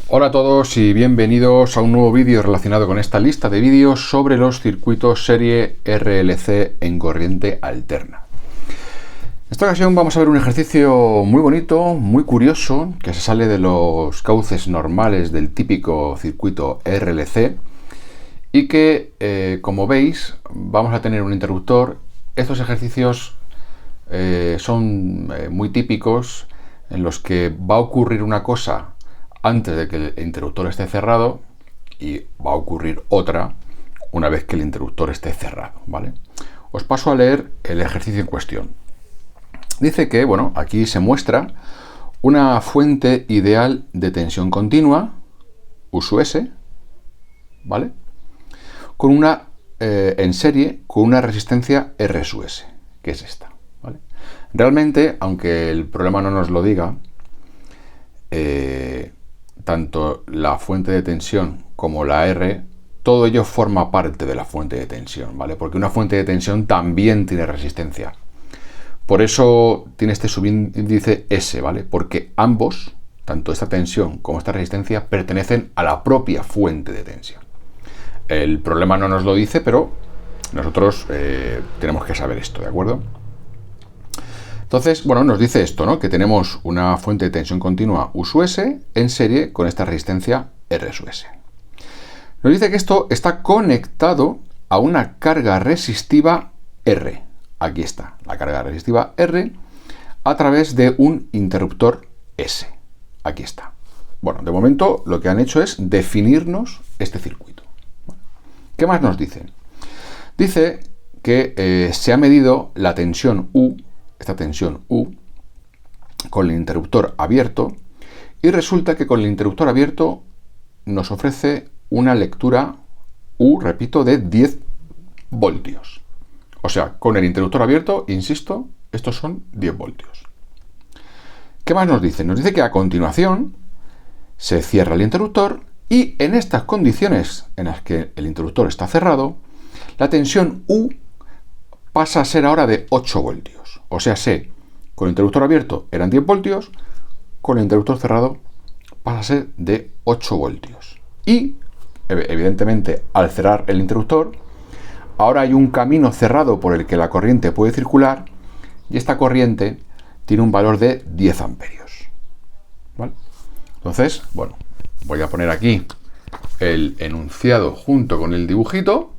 Hola a todos y bienvenidos a un nuevo vídeo relacionado con esta lista de vídeos sobre los circuitos serie RLC en corriente alterna. En esta ocasión vamos a ver un ejercicio muy bonito, muy curioso, que se sale de los cauces normales del típico circuito RLC y que, como veis, vamos a tener un interruptor. Estos ejercicios son muy típicos en los que va a ocurrir una cosa antes de que el interruptor esté cerrado y va a ocurrir otra una vez que el interruptor esté cerrado, ¿vale? Os paso a leer el ejercicio en cuestión. Dice que, bueno, aquí se muestra una fuente ideal de tensión continua, U sub S, ¿vale? Con una, en serie, con una resistencia R sub S, que es esta, ¿vale? Realmente, aunque el problema no nos lo diga, tanto la fuente de tensión como la R, todo ello forma parte de la fuente de tensión, ¿vale? Porque una fuente de tensión también tiene resistencia. Por eso tiene este subíndice S, ¿vale? Porque ambos, tanto esta tensión como esta resistencia, pertenecen a la propia fuente de tensión. El problema no nos lo dice, pero nosotros tenemos que saber esto, ¿de acuerdo? Entonces, bueno, nos dice esto, ¿no? Que tenemos una fuente de tensión continua U sub S en serie con esta resistencia R sub S. Nos dice que esto está conectado a una carga resistiva R. Aquí está, la carga resistiva R a través de un interruptor S. Aquí está. Bueno, de momento lo que han hecho es definirnos este circuito. ¿Qué más nos dicen? Dice que se ha medido la tensión U, esta tensión U, con el interruptor abierto, y resulta que con el interruptor abierto nos ofrece una lectura U, repito, de 10 voltios. O sea, con el interruptor abierto, insisto, estos son 10 voltios. ¿Qué más nos dice? Nos dice que a continuación se cierra el interruptor y en estas condiciones en las que el interruptor está cerrado, la tensión U pasa a ser ahora de 8 voltios. O sea, con el interruptor abierto eran 10 voltios, con el interruptor cerrado pasa a ser de 8 voltios. Y, evidentemente, al cerrar el interruptor, ahora hay un camino cerrado por el que la corriente puede circular y esta corriente tiene un valor de 10 amperios. ¿Vale? Entonces, bueno, voy a poner aquí el enunciado junto con el dibujito,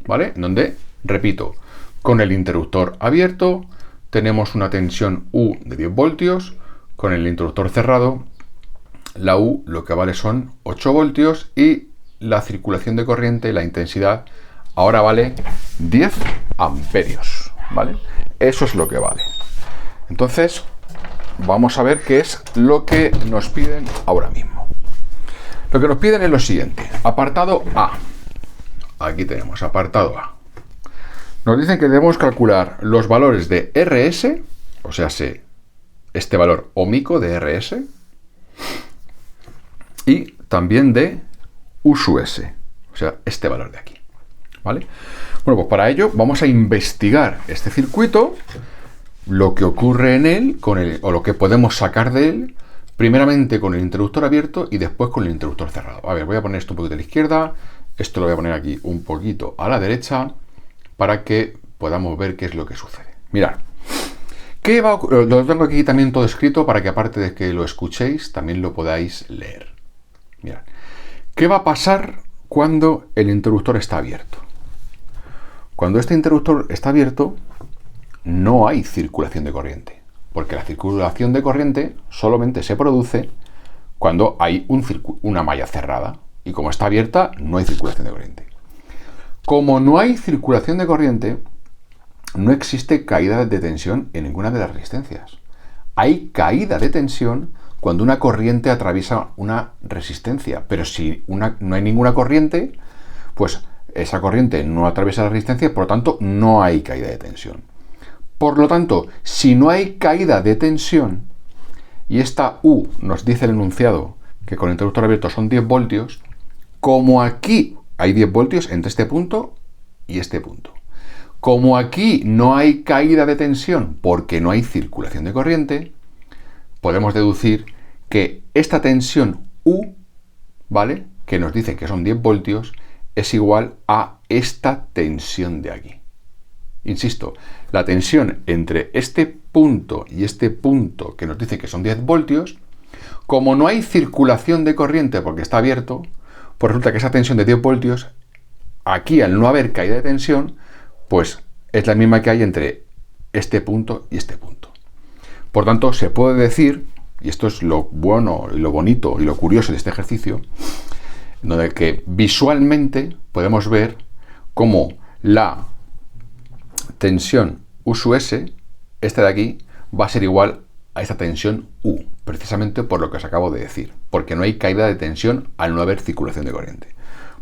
¿vale? Donde, repito, con el interruptor abierto tenemos una tensión U de 10 voltios, con el interruptor cerrado la U lo que vale son 8 voltios y la circulación de corriente, la intensidad, ahora vale 10 amperios, ¿vale? Eso es lo que vale. Entonces, vamos a ver qué es lo que nos piden ahora mismo. Lo que nos piden es lo siguiente. Apartado A. Aquí tenemos apartado A. Nos dicen que debemos calcular los valores de RS, o sea, este valor ohmico de RS, y también de U sub S, o sea, este valor de aquí. ¿Vale? Bueno, pues para ello vamos a investigar este circuito, lo que ocurre en él, o lo que podemos sacar de él, primeramente con el interruptor abierto y después con el interruptor cerrado. A ver, voy a poner esto un poquito a la izquierda, esto lo voy a poner aquí un poquito a la derecha, para que podamos ver qué es lo que sucede. Mirad, lo tengo aquí también todo escrito para que aparte de que lo escuchéis, también lo podáis leer. Mirad, ¿qué va a pasar cuando el interruptor está abierto? Cuando este interruptor está abierto, no hay circulación de corriente, porque la circulación de corriente solamente se produce cuando hay una malla cerrada, y como está abierta, no hay circulación de corriente. Como no hay circulación de corriente, no existe caída de tensión en ninguna de las resistencias. Hay caída de tensión cuando una corriente atraviesa una resistencia, pero si no hay ninguna corriente, pues esa corriente no atraviesa la resistencia, por lo tanto no hay caída de tensión. Por lo tanto, si no hay caída de tensión y esta U nos dice el enunciado que con el interruptor abierto son 10 voltios, como aquí hay 10 voltios entre este punto y este punto. Como aquí no hay caída de tensión porque no hay circulación de corriente, podemos deducir que esta tensión U ¿vale? Que nos dice que son 10 voltios, es igual a esta tensión de aquí. Insisto, la tensión entre este punto y este punto que nos dice que son 10 voltios, como no hay circulación de corriente porque está abierto, pues resulta que esa tensión de 10 voltios, aquí al no haber caída de tensión, pues es la misma que hay entre este punto y este punto. Por tanto, se puede decir, y esto es lo bueno y lo bonito y lo curioso de este ejercicio, donde que visualmente podemos ver cómo la tensión U sub S, esta de aquí, va a ser igual a esta tensión U, precisamente por lo que os acabo de decir, porque no hay caída de tensión al no haber circulación de corriente.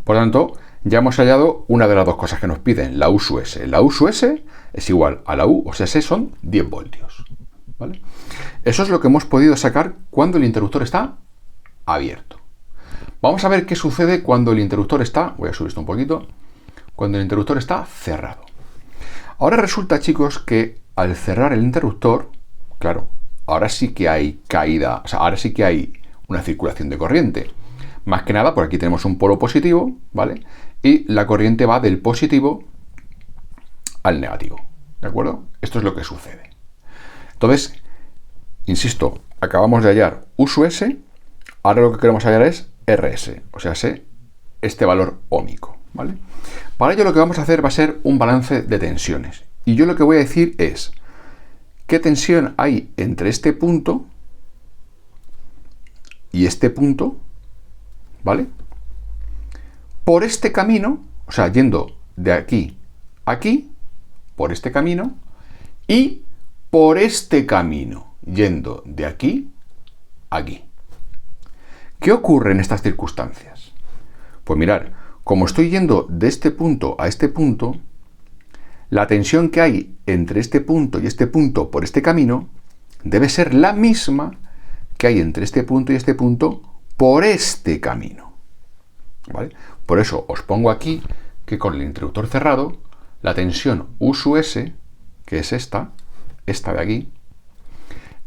Por tanto, ya hemos hallado una de las dos cosas que nos piden, la U sub S. La U sub S es igual a la U, o sea, S son 10 voltios. ¿Vale? Eso es lo que hemos podido sacar cuando el interruptor está abierto. Vamos a ver qué sucede cuando el interruptor está, voy a subir esto un poquito, cuando el interruptor está cerrado. Ahora resulta, chicos, que al cerrar el interruptor, claro, ahora sí que hay caída, o sea, ahora sí que hay una circulación de corriente. Más que nada, por aquí tenemos un polo positivo, ¿vale? Y la corriente va del positivo al negativo, ¿de acuerdo? Esto es lo que sucede. Entonces, insisto, acabamos de hallar U sub S, ahora lo que queremos hallar es RS, o sea, este valor óhmico, ¿vale? Para ello lo que vamos a hacer va a ser un balance de tensiones. Y yo lo que voy a decir es, ¿qué tensión hay entre este punto y este punto? ¿Vale? Por este camino, o sea, yendo de aquí a aquí, por este camino, y por este camino, yendo de aquí a aquí. ¿Qué ocurre en estas circunstancias? Pues mirad, como estoy yendo de este punto a este punto, la tensión que hay entre este punto y este punto por este camino debe ser la misma que hay entre este punto y este punto por este camino. ¿Vale? Por eso os pongo aquí que con el interruptor cerrado, la tensión U sub S, que es esta de aquí,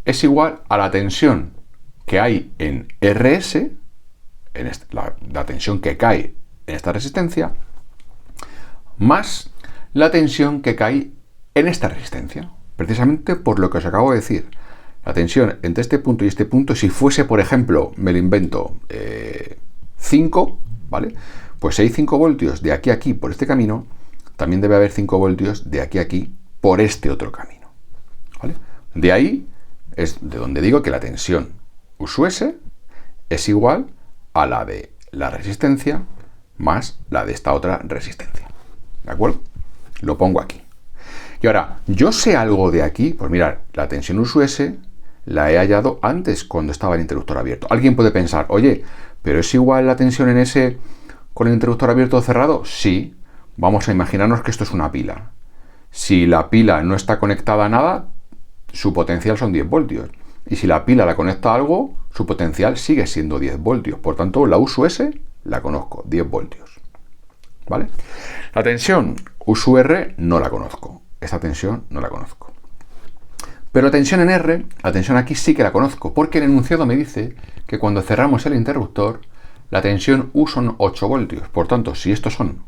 es igual a la tensión que hay en RS, en la tensión que cae en esta resistencia, más la tensión que cae en esta resistencia. Precisamente por lo que os acabo de decir. La tensión entre este punto y este punto, si fuese, por ejemplo, me lo invento, 5, ¿vale? Pues si hay 5 voltios de aquí a aquí por este camino, también debe haber 5 voltios de aquí a aquí por este otro camino. ¿Vale? De ahí es de donde digo que la tensión U sub S es igual a la de la resistencia más la de esta otra resistencia. ¿De acuerdo? Lo pongo aquí. Y ahora, ¿yo sé algo de aquí? Pues mirad, la tensión U sub S la he hallado antes cuando estaba el interruptor abierto. Alguien puede pensar, oye, ¿pero es igual la tensión en S con el interruptor abierto o cerrado? Sí. Vamos a imaginarnos que esto es una pila. Si la pila no está conectada a nada, su potencial son 10 voltios. Y si la pila la conecta a algo, su potencial sigue siendo 10 voltios. Por tanto, la U sub S la conozco, 10 voltios. ¿Vale? La tensión U sub R no la conozco. Esta tensión no la conozco. Pero la tensión en R, la tensión aquí sí que la conozco, porque el enunciado me dice que cuando cerramos el interruptor, la tensión U son 8 voltios. Por tanto, si estos son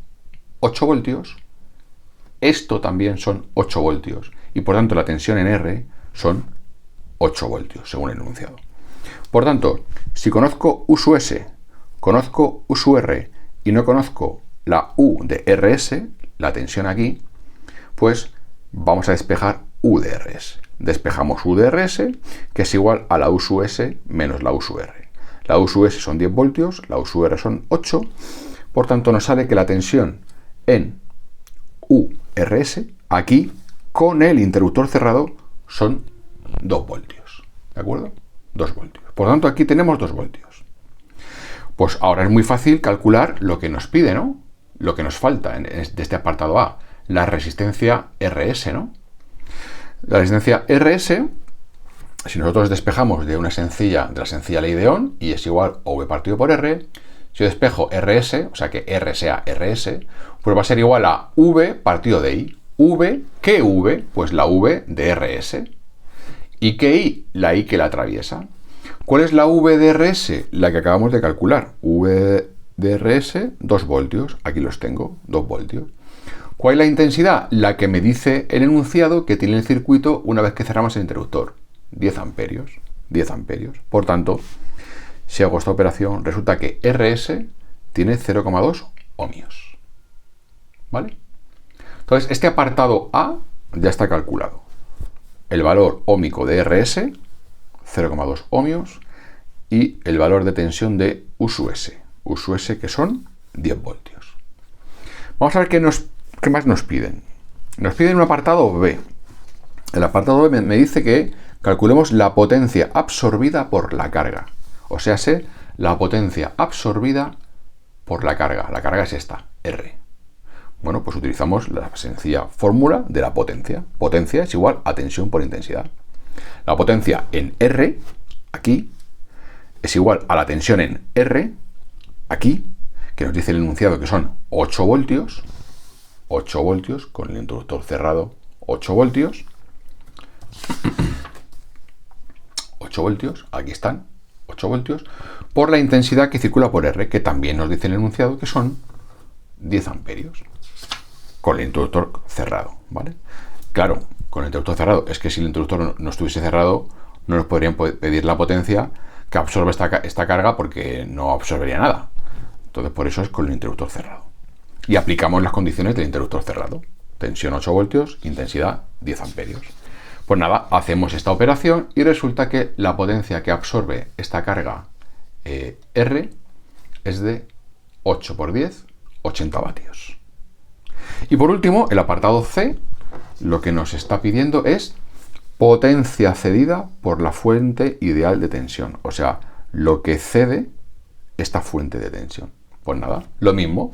8 voltios, esto también son 8 voltios. Y por tanto, la tensión en R son 8 voltios, según el enunciado. Por tanto, si conozco U sub S, conozco U sub R y no conozco la U de RS, la tensión aquí, pues vamos a despejar U de RS. Despejamos U de RS, que es igual a la U sub S menos la U sub R. La U sub S son 10 voltios, la U sub R son 8, por tanto nos sale que la tensión en URS, aquí, con el interruptor cerrado, son 2 voltios. ¿De acuerdo? 2 voltios. Por tanto, aquí tenemos 2 voltios. Pues ahora es muy fácil calcular lo que nos pide, ¿no? Lo que nos falta de este apartado A, la resistencia RS, ¿no? La resistencia RS, si nosotros despejamos de la sencilla ley de Ohm, y es igual a V partido por R, si yo despejo RS, o sea que R sea RS, pues va a ser igual a V partido de I. V, ¿qué V? Pues la V de RS. ¿Y qué I? La I que la atraviesa. ¿Cuál es la VDRS? La que acabamos de calcular. VDRS, 2 voltios. Aquí los tengo, 2 voltios. ¿Cuál es la intensidad? La que me dice el enunciado que tiene el circuito una vez que cerramos el interruptor. 10 amperios. 10 amperios. Por tanto, si hago esta operación, resulta que RS tiene 0,2 ohmios. ¿Vale? Entonces, este apartado A ya está calculado. El valor óhmico de RS, 0,2 ohmios, y el valor de tensión de US, que son 10 voltios. Vamos a ver qué más nos piden. Nos piden un apartado B. El apartado B me dice que calculemos la potencia absorbida por la carga. O sea, la potencia absorbida por la carga. La carga es esta, R. Bueno, pues utilizamos la sencilla fórmula de la potencia. Potencia es igual a tensión por intensidad. La potencia en R, aquí, es igual a la tensión en R, aquí, que nos dice el enunciado que son 8 voltios, 8 voltios, con el interruptor cerrado, 8 voltios, 8 voltios, aquí están, 8 voltios, por la intensidad que circula por R, que también nos dice el enunciado que son 10 amperios, con el interruptor cerrado, ¿vale? Claro, con el interruptor cerrado, es que si el interruptor no estuviese cerrado, no nos podrían pedir la potencia que absorbe esta carga porque no absorbería nada. Entonces, por eso es con el interruptor cerrado. Y aplicamos las condiciones del interruptor cerrado. Tensión 8 voltios, intensidad 10 amperios. Pues nada, hacemos esta operación y resulta que la potencia que absorbe esta carga R es de 8 por 10, 80 vatios. Y por último, el apartado C, lo que nos está pidiendo es potencia cedida por la fuente ideal de tensión. O sea, lo que cede esta fuente de tensión. Pues nada, lo mismo.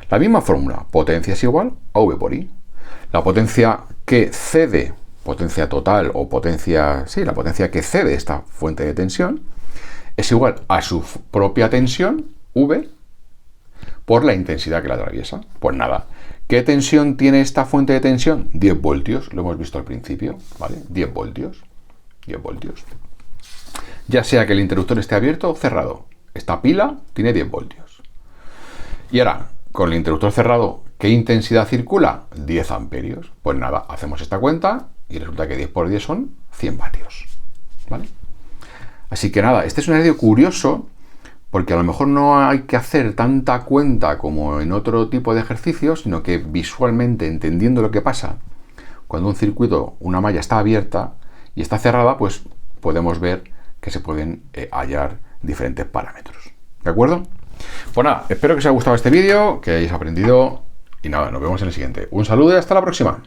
La misma fórmula, potencia es igual a V por I. La potencia que cede, potencia total o potencia, sí, la potencia que cede esta fuente de tensión es igual a su propia tensión, V, por la intensidad que la atraviesa. Pues nada, ¿qué tensión tiene esta fuente de tensión? 10 voltios, lo hemos visto al principio, ¿vale? 10 voltios, 10 voltios. Ya sea que el interruptor esté abierto o cerrado, esta pila tiene 10 voltios. Y ahora, con el interruptor cerrado, ¿qué intensidad circula? 10 amperios. Pues nada, hacemos esta cuenta y resulta que 10 por 10 son 100 vatios, ¿vale? Así que nada, este es un ejercicio curioso porque a lo mejor no hay que hacer tanta cuenta como en otro tipo de ejercicios, sino que visualmente, entendiendo lo que pasa cuando un circuito, una malla está abierta y está cerrada, pues podemos ver que se pueden hallar diferentes parámetros. ¿De acuerdo? Pues nada, espero que os haya gustado este vídeo, que hayáis aprendido y nada, nos vemos en el siguiente. Un saludo y hasta la próxima.